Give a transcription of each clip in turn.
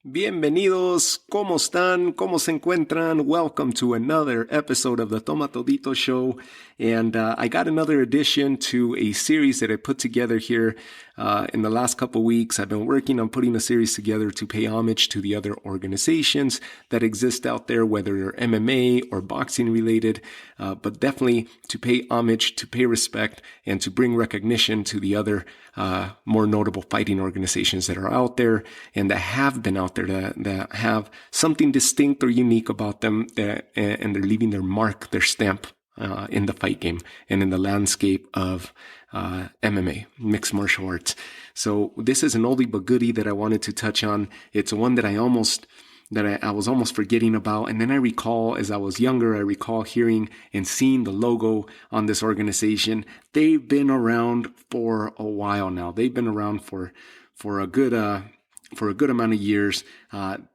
Bienvenidos, ¿cómo están? ¿Cómo se encuentran? Welcome to another episode of the Toma Todito Show. And I got another addition to a series that I put together here in the last couple weeks. I've been working on putting a series together to pay homage to the other organizations that exist out there, whether they're MMA or boxing related, but definitely to pay homage, to pay respect, and to bring recognition to the other more notable fighting organizations that are out there and that have been out there that have something distinct or unique about them and they're leaving their mark, their stamp in the fight game and in the landscape of MMA, mixed martial arts. So this is an oldie but goodie that I wanted to touch on. It's one that I was almost forgetting about. And then I recall, as I was younger, I recall hearing and seeing the logo on this organization. They've been around for a while now. They've been around for a good amount of years.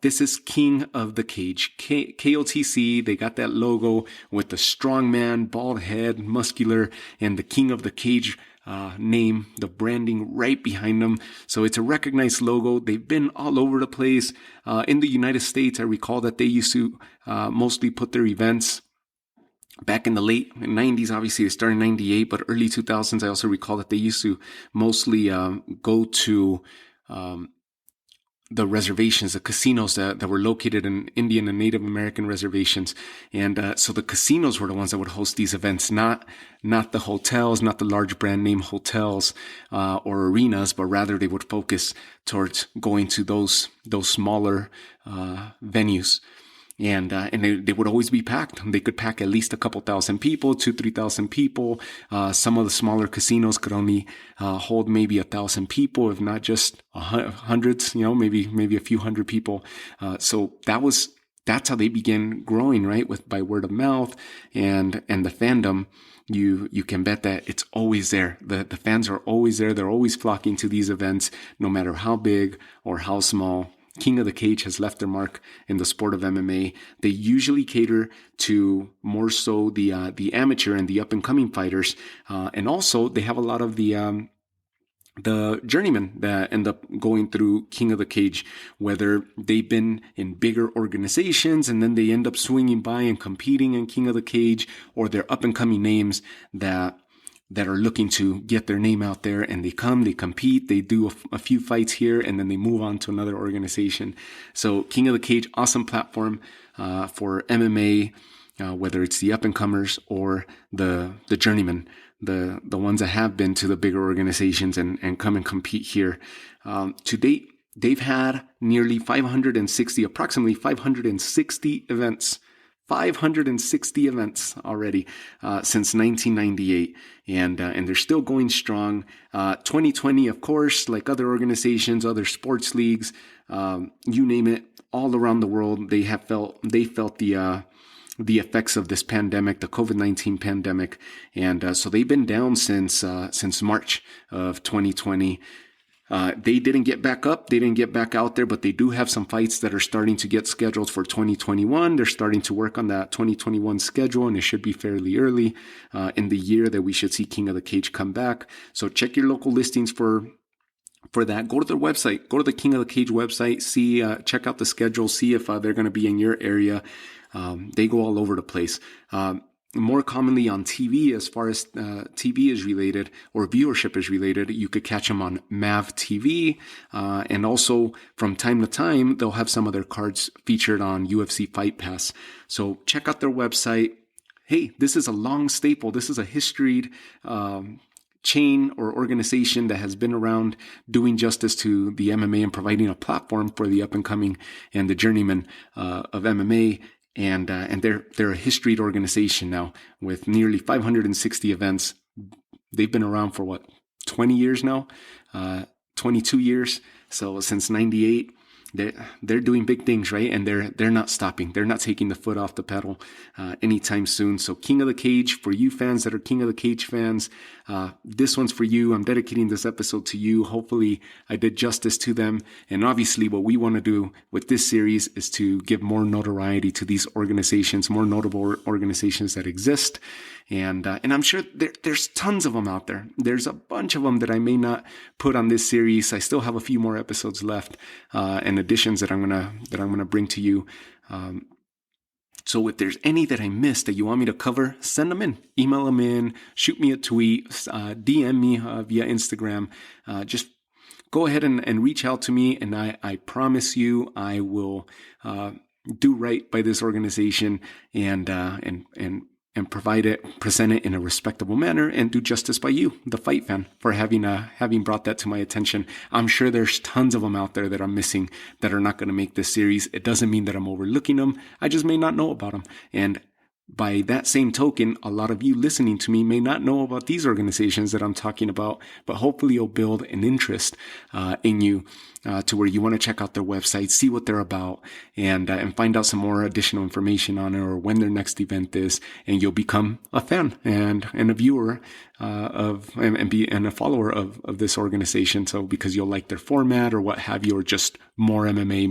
This is King of the Cage, KOTC. They got that logo with the strong man, bald head, muscular, and the King of the Cage name, the branding right behind them. So it's a recognized logo. They've been all over the place. In the United States, I recall that they used to mostly put their events back in the late 90s. Obviously, they started in 98, but early 2000s, I also recall that they used to mostly go to the reservations, the casinos that were located in Indian and Native American reservations. And so the casinos were the ones that would host these events, not the hotels, not the large brand name hotels or arenas, but rather they would focus towards going to those smaller venues. And they would always be packed. They could pack at least a couple thousand people, 2,000-3,000 people. Some of the smaller casinos could only hold maybe 1,000 people, if not just hundreds. Maybe a few hundred people. So that's how they began growing, right? By word of mouth and the fandom. You can bet that it's always there. The fans are always there. They're always flocking to these events, no matter how big or how small. King of the Cage has left their mark in the sport of MMA. They usually cater to more so the amateur and the up and coming fighters, and also they have a lot of the journeymen that end up going through King of the Cage, whether they've been in bigger organizations and then they end up swinging by and competing in King of the Cage, or they're up and coming names that are looking to get their name out there, and they compete, they do a few fights here, and then they move on to another organization. So King of the Cage, awesome platform for MMA, whether it's the up-and-comers or the journeymen, the ones that have been to the bigger organizations and come and compete here. To date, they've had approximately 560 events. 560 events already since 1998, and they're still going strong. 2020, of course, like other organizations, other sports leagues, you name it, all around the world, they felt the effects of this pandemic, the COVID-19 pandemic, and so they've been down since March of 2020. They didn't get back up. They didn't get back out there, but they do have some fights that are starting to get scheduled for 2021. They're starting to work on that 2021 schedule, and it should be fairly early in the year that we should see King of the Cage come back. So check your local listings for that. Go to their website. Go to the King of the Cage website. See, check out the schedule. See if they're going to be in your area. They go all over the place. More commonly on TV, as far as TV is related or viewership is related, you could catch them on MAV TV. And also from time to time, they'll have some of their cards featured on UFC Fight Pass. So check out their website. Hey, this is a long staple. This is a historied chain or organization that has been around doing justice to the MMA and providing a platform for the up and coming and the journeymen of MMA. And they're a historied organization now with nearly 560 events. They've been around for 20 years now, 22 years. So since 98, they're doing big things, right? And they're not stopping. They're not taking the foot off the pedal anytime soon. So King of the Cage, for you fans that are King of the Cage fans, this one's for you. I'm dedicating this episode to you. Hopefully I did justice to them. And obviously what we want to do with this series is to give more notoriety to these organizations, more notable organizations that exist. And I'm sure there's tons of them out there. There's a bunch of them that I may not put on this series. I still have a few more episodes left, and additions that I'm gonna bring to you. So if there's any that I missed that you want me to cover, send them in, email them in, shoot me a tweet, DM me via Instagram. Just go ahead and reach out to me, and I promise you I will do right by this organization and present it in a respectable manner, and do justice by you, the fight fan, for having brought that to my attention. I'm sure there's tons of them out there that I'm missing that are not going to make this series. It doesn't mean that I'm overlooking them. I just may not know about them. And by that same token, a lot of you listening to me may not know about these organizations that I'm talking about, but hopefully you'll build an interest in you to where you want to check out their website, see what they're about, and find out some more additional information on it, or when their next event is, and you'll become a fan and a viewer and a follower of this organization. So because you'll like their format or what have you, or just more MMA,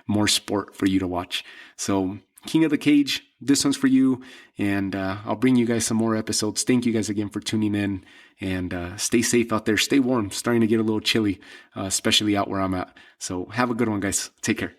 more sport for you to watch. So King of the Cage, this one's for you, and I'll bring you guys some more episodes. Thank you guys again for tuning in, and stay safe out there. Stay warm. It's starting to get a little chilly, especially out where I'm at. So have a good one, guys. Take care.